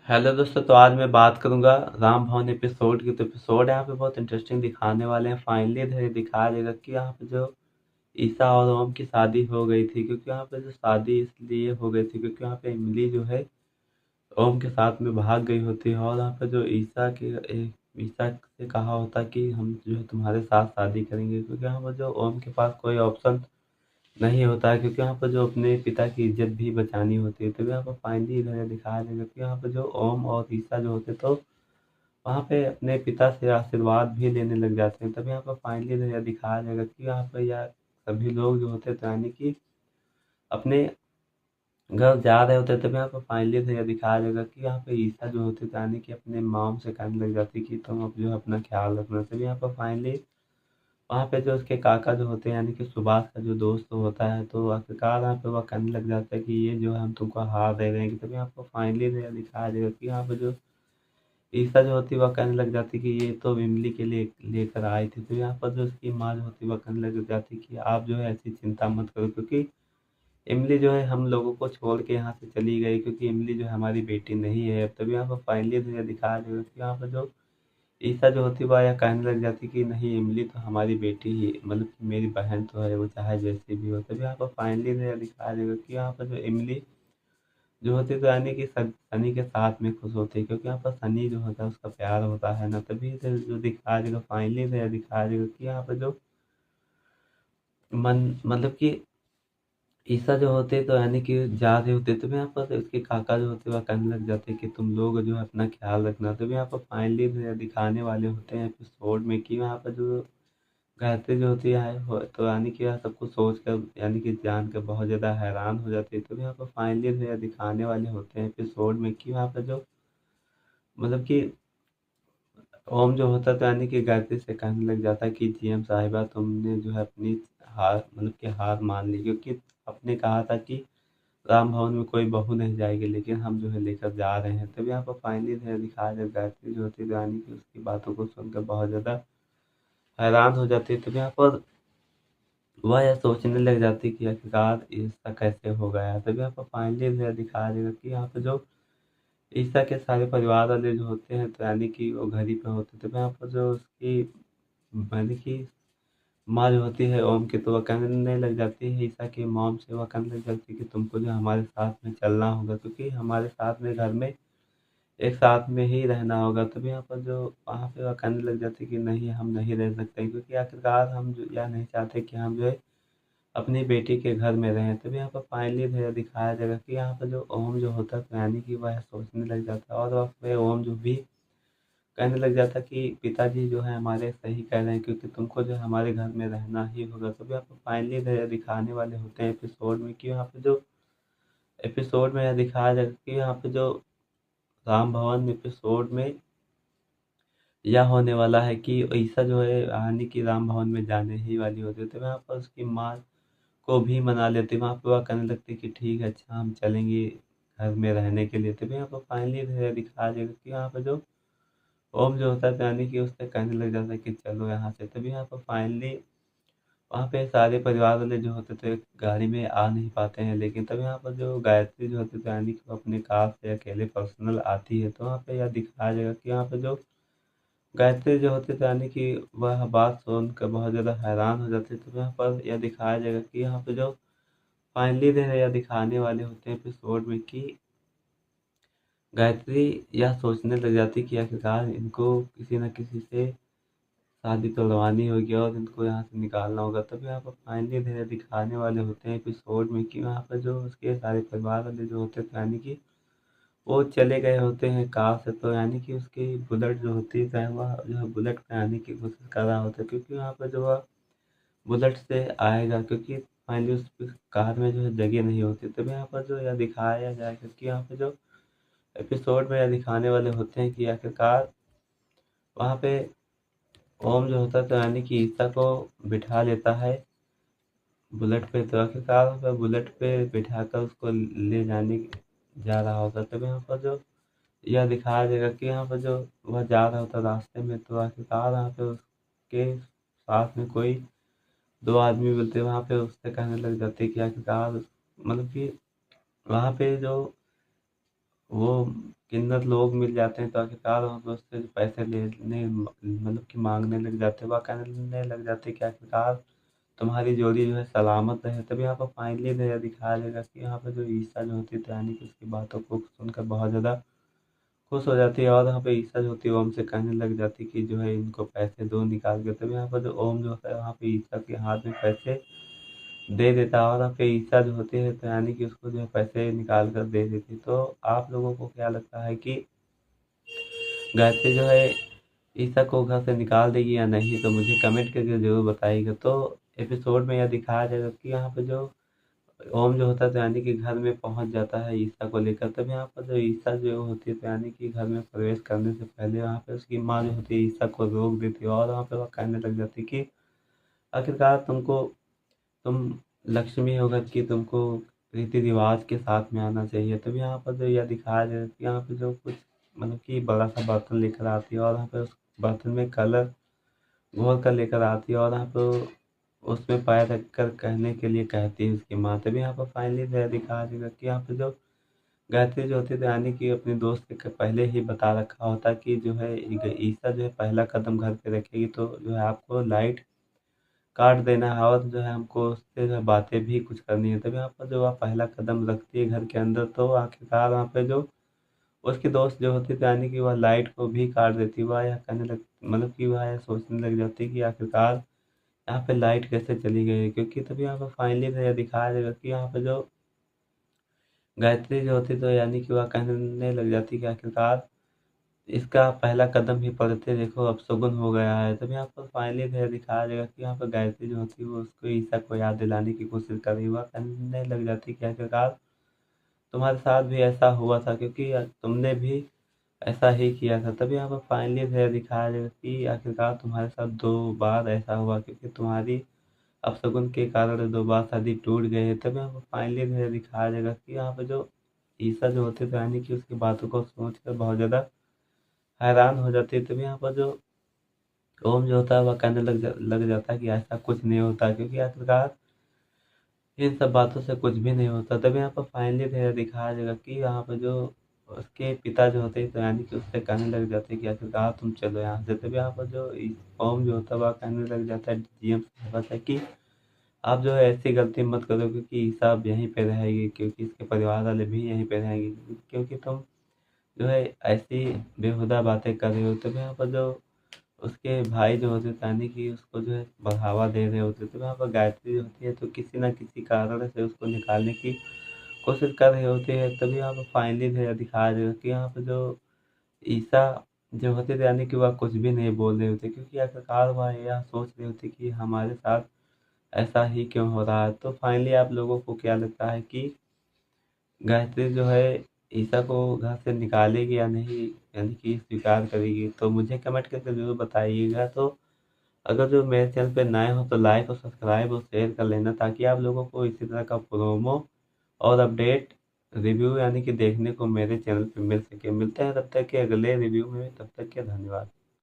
Hello दोस्तों, तो आज मैं बात करूंगा राम भवन एपिसोड की। तो एपिसोड यहाँ पे बहुत इंटरेस्टिंग दिखाने वाले हैं। फाइनली दिखाया जाएगा कि यहाँ पे जो ईसा और ओम की शादी हो गई थी। क्योंकि यहाँ पे जो शादी इसलिए हो गई थी क्योंकि यहाँ पे इमली जो है ओम के साथ में भाग गई होती है। और यहाँ पे जो ईसा से कहा होता कि हम जो है तुम्हारे साथ शादी करेंगे। क्योंकि यहाँ पर जो ओम के पास कोई ऑप्शन नहीं होता है, क्योंकि यहाँ पर जो अपने पिता की इज्जत भी बचानी होती है। तो यहाँ पर फाइनली इधर दिखाया जाएगा कि यहाँ पर जो ओम और ईसा जो होते तो वहाँ पे अपने पिता से आशीर्वाद भी लेने लग जाते हैं। तब यहाँ पर फाइनली इधर दिखाया जाएगा कि यहाँ पर यार सभी लोग जो होते तो यानी कि अपने घर जा रहे होते। तब यहाँ पर फाइनली इधर दिखाया जाएगा कि यहाँ पे ईसा जो होते तो यानी कि अपने मॉम से कहने लग जाती कि तुम अब जो है अपना ख्याल रखना। तब यहाँ पर फाइनली वहाँ पे जो उसके काका जो होते हैं यानी कि सुभाष का जो दोस्त होता है, तो आखिरकार यहाँ पे वह कहने लग जाता है कि ये जो है हम तुमको हार दे रहे हैं। कि तभी आपको फाइनली दिखाया जाएगा कि यहाँ पे जो ईसा जो होती है वह कहने लग जाती कि ये तो इमली के लिए लेकर आई थी। तो यहाँ पर जो उसकी माँ जो होती है वह कहने लग जाती कि आप जो है ऐसी चिंता मत करो, क्योंकि इमली जो है हम लोगों को छोड़ के यहाँ से चली गई, क्योंकि इमली जो है हमारी बेटी नहीं है। तभी यहाँ पर फाइनली दिखाया जाएगा कि यहाँ पर जो ईसा जो होती है वह यह कहने लग जाती कि नहीं, इमली तो हमारी बेटी ही, मतलब कि मेरी बहन तो है, वो चाहे जैसी भी हो। तभी यहाँ पर फाइनली दिखाया जाएगा कि यहाँ पर जो इमली जो होती है तो यानी कि सनी के साथ में खुश होती है, क्योंकि यहाँ पर सनी जो होता है उसका प्यार होता है ना। तभी जो दिखाया जाएगा फाइनली दिखाया जाएगा कि यहाँ पर जो मन मतलब कि ईसा जो होते तो यानी कि जा रहे होते। तो यहाँ पर उसके काका जो होते वह कहने लग जाते कि तुम लोग जो है अपना ख्याल रखना। तो यहाँ पर फाइनली दिखाने वाले होते हैं एपिसोड में कि यहाँ पर जो गायत्री जो होती है तो यानी कि यह सब कुछ सोच कर यानी कि जान कर बहुत ज़्यादा हैरान हो जाती है। तो यहाँ पर फाइनली दिखाने वाले होते हैं एपिसोड में कि यहाँ पर जो मतलब कि ओम जो होता है तो यानी कि गायत्री से कहने लग जाता है कि जीएम साहिबा तुमने जो है अपनी हार मतलब कि हार मान ली, क्योंकि आपने कहा था कि राम भवन में कोई बहू नहीं जाएगी, लेकिन हम जो है लेकर जा रहे हैं। तभी यहाँ पर फाइनली दिखाया जाए गायत्री जो होती है रानी की उसकी बातों को सुनकर बहुत ज़्यादा हैरान हो जाती है। तभी यहाँ पर वह यह सोचने लग जाती कि आखिरकार ऐसा कैसे हो गया। तभी यहाँ पर फाइनली दिखाया जाएगा कि यहाँ पे जो ईसा के सारे परिवार वाले जो होते हैं तो यानी कि वो घर ही पे होते। तभी यहाँ पर जो उसकी यानी कि माँ जो होती है ओम की, तो वह कहने लग जाती है ईसा की मॉम से, वह कहने लग जाती है कि तुमको जो हमारे साथ में चलना होगा, क्योंकि हमारे साथ में घर में एक साथ में ही रहना होगा। तभी यहाँ पर जो वहाँ पे वह कहने लग जाती है कि नहीं, हम नहीं रह सकते, क्योंकि आखिरकार हम जो यह नहीं चाहते कि हम जो है अपनी बेटी के घर में रहें। तभी यहाँ पर फाइनली दिखाया जाएगा कि यहाँ पर जो ओम जो होता है तो यानी कि वह सोचने लग जाता है, और वहाँ पे ओम जो भी कहने लग जाता कि पिताजी जो है हमारे सही कह रहे हैं, क्योंकि तुमको जो है हमारे घर में रहना ही होगा। तभी यहाँ पर फाइनली दिखाने वाले होते हैं एपिसोड में कि यहाँ पे जो एपिसोड में यह दिखाया जाएगा कि यहाँ पे जो राम भवन एपिसोड में यह होने वाला है कि ईसा जो है यानी कि राम भवन में जाने ही वाली होती है। तो यहाँ पर उसकी माँ को भी मना लेते, वहाँ पे वह कहने लगते कि ठीक है, अच्छा हम चलेंगे घर में रहने के लिए। तभी यहाँ पर फाइनली दिखाया जाएगा कि यहाँ पे जो ओम जो होता है तो यानी कि उससे कहने लग जाता है कि चलो यहाँ से। तभी यहाँ पर फाइनली वहाँ पे सारे परिवार वाले जो होते थे गाड़ी में आ नहीं पाते हैं, लेकिन तब यहाँ पर जो गायत्री जो होती है यानी कि वो अपने कार से अकेले पर्सनल आती है। तो वहाँ पे यह दिखाया जाएगा कि यहाँ पे जो गायत्री जो होती है यानी कि वह बात सुनकर बहुत ज़्यादा हैरान हो जाती है। तो यहाँ पर यह दिखाया जाएगा कि यहाँ पे जो फाइनली यह दिखाने वाले होते हैं एपिसोड में कि गायत्री यह सोचने लग जाती कि आखिरकार इनको किसी न किसी से शादी तुड़वानी होगी और इनको यहाँ से निकालना होगा। तब यहाँ पर फाइनली दिखाने वाले होते हैं एपिसोड में कि वहाँ पर जो उसके सारे परिवार वाले जो होते हैं यानी कि वो चले गए होते हैं कार से। तो यानी कि उसकी बुलेट जो होती है वह जो है बुलेट पे आने की कोशिश कर रहा होता है, क्योंकि वहाँ पर जो वह बुलेट से आएगा, क्योंकि फाइनली उस कार में जो है जगह नहीं होती। तभी यहाँ पर जो यह दिखाया जाएगा कि यहाँ पे जो एपिसोड में यह दिखाने वाले होते हैं कि आखिरकार वहाँ पे ओम जो होता है तो यानी कि ईसा को बिठा लेता है बुलेट पे। तो आखिरकार वहाँ पे बुलेट पे बिठाकर उसको ले जाने जा रहा होता है। तभी यहाँ पर जो यह दिखाया जाएगा कि यहाँ पर जो वह जा रहा होता है रास्ते में, तो आखिरकार वहाँ पे उसके साथ में कोई दो आदमी मिलते हैं। वहाँ पे उससे कहने लग जाते हैं कि आखिरकार मतलब कि वहाँ पे जो वो किन्नत लोग मिल जाते हैं तो आखिरकार वहाँ पे उससे पैसे लेने मतलब कि मांगने लग जाते हैं, वह कहने लग जाते हैं कि आखिरकार तुम्हारी जोड़ी जो है सलामत रहे। तभी यहाँ पर फाइनली दिखाया जाएगा कि यहाँ पर जो ईसा जो होती है तो यानी कि उसकी बातों को सुनकर बहुत ज़्यादा खुश हो जाती है, और यहाँ पे ईसा जो होती है ओम से कहने लग जाती है कि जो है इनको पैसे दो निकाल के। तभी यहाँ पर जो ओम जो होता है वहाँ पे ईसा के हाथ में पैसे दे देता है, और यहाँ पे ईसा जो होती है तो यानी कि उसको जो है पैसे निकाल कर दे देती है। तो आप लोगों को क्या लगता है कि गायत्री जो है ईसा को घर से निकाल देगी या नहीं, तो मुझे कमेंट करके ज़रूर बताइएगा। तो एपिसोड में यह दिखाया जाएगा कि यहाँ पे जो ओम जो होता है तो यानी कि घर में पहुंच जाता है ईसा को लेकर। तब यहाँ पर जो ईसा जो होती है तो यानी कि घर में प्रवेश करने से पहले वहाँ पे उसकी माँ जो होती है ईसा को रोक देती है, और वहाँ पे वह कहने लग जाती है कि आखिरकार तुम लक्ष्मी हो घर की, तुमको रीति रिवाज के साथ में आना चाहिए। तभी यहाँ पर जो यह दिखाया जाए कि यहाँ पे जो कुछ मतलब कि बड़ा सा बर्तन लेकर आती है, और यहाँ पे उस बर्तन में कलर घोल कर लेकर आती है, और यहाँ पे उसमें पैर रख कर कहने के लिए कहती है उसकी माँ। तभी यहाँ पर फाइनली दिखाया जाएगा कि यहाँ पे जो गायत्री जो होती है तो यानी कि अपने दोस्त के पहले ही बता रखा होता कि जो है ईसा जो है पहला कदम घर पे रखेगी तो जो है आपको लाइट काट देना है, और जो है हमको उससे जो है बातें भी कुछ करनी है। तभी यहाँ पर जो वह पहला कदम रखती है घर के अंदर तो आखिरकार वहाँ पे जो उसकी दोस्त जो होती है तो यानी कि वह लाइट को भी काट देती है। वह यह कहने लग मतलब कि वह यह सोचने लग जाती है कि आखिरकार यहाँ पे लाइट कैसे चली गई, क्योंकि तभी यहाँ पर फाइनली तो यह दिखाया जाएगा कि यहाँ पे जो गायत्री जो होती है तो यानी कि वह कहने लग जाती है कि आखिरकार इसका पहला कदम ही पढ़ते देखो अब शगुन हो गया है। तब यहाँ पर फाइनली तो दिखाया जाएगा कि यहाँ पर गायत्री जो होती है वो उसको ईसा को याद दिलाने की कोशिश कर रही है। वह कहने लग जाती है कि आखिरकार तुम्हारे साथ भी ऐसा हुआ था, क्योंकि तुमने भी ऐसा ही किया था। तभी यहाँ पर फाइनली तो दिखाया जाएगा कि आखिरकार तुम्हारे साथ 2 बार ऐसा हुआ, क्योंकि तुम्हारी अपशगुन के कारण 2 बार शादी टूट गई है। तभी यहाँ पर फाइनली दिखाया जाएगा कि यहाँ पे जो ईसा जो होते थे यानी कि उसकी बातों को सोच कर बहुत ज़्यादा हैरान हो जाती है। तभी यहाँ पर जो ओम जो होता है वह कहने लग जाता है कि ऐसा कुछ नहीं होता, क्योंकि आखिरकार इन सब बातों से कुछ भी नहीं होता। तभी यहाँ पर फाइनली दिखाया जाएगा कि यहाँ पर जो उसके पिता जो होते हैं तो यानी कि उससे कहने लग जाते हैं कि आखिरकार तुम चलो यहाँ से। तभी यहाँ पर जो ओम जो होता है वह कहने लग जाता है डीएम साहब से कि आप जो है ऐसी गलती मत करो, क्योंकि ईसा अब यहीं पे रहेगी, क्योंकि इसके परिवार वाले भी यहीं पे रहेंगे, क्योंकि तुम जो है ऐसी बेहुदा बातें कर रहे हो। तो यहाँ पर जो उसके भाई जो होते थे यानी कि उसको जो है बढ़ावा दे रहे होते थे। वहाँ पर गायत्री जो होती है तो किसी ना किसी कारण से उसको निकालने की कोशिश कर रहे होते हैं। तभी यहाँ पर फाइनली दिखाया जाएगा कि यहाँ पर जो ईसा जो होते थे यानी कि वह कुछ भी नहीं बोल रहे होते, क्योंकि आखिरकार वह यह सोच रहे होते कि हमारे साथ ऐसा ही क्यों हो रहा है। तो फाइनली आप लोगों को क्या लगता है कि गायत्री जो है ईसा को घर से निकालेगी या नहीं, यानी कि स्वीकार करेगी? तो मुझे कमेंट करके ज़रूर बताइएगा। तो अगर जो मेरे चैनल पे नए हो तो लाइक और सब्सक्राइब और शेयर कर लेना, ताकि आप लोगों को इसी तरह का प्रोमो और अपडेट रिव्यू यानी कि देखने को मेरे चैनल पे मिल सके। मिलते हैं तब तक के अगले रिव्यू में, तब तक के धन्यवाद।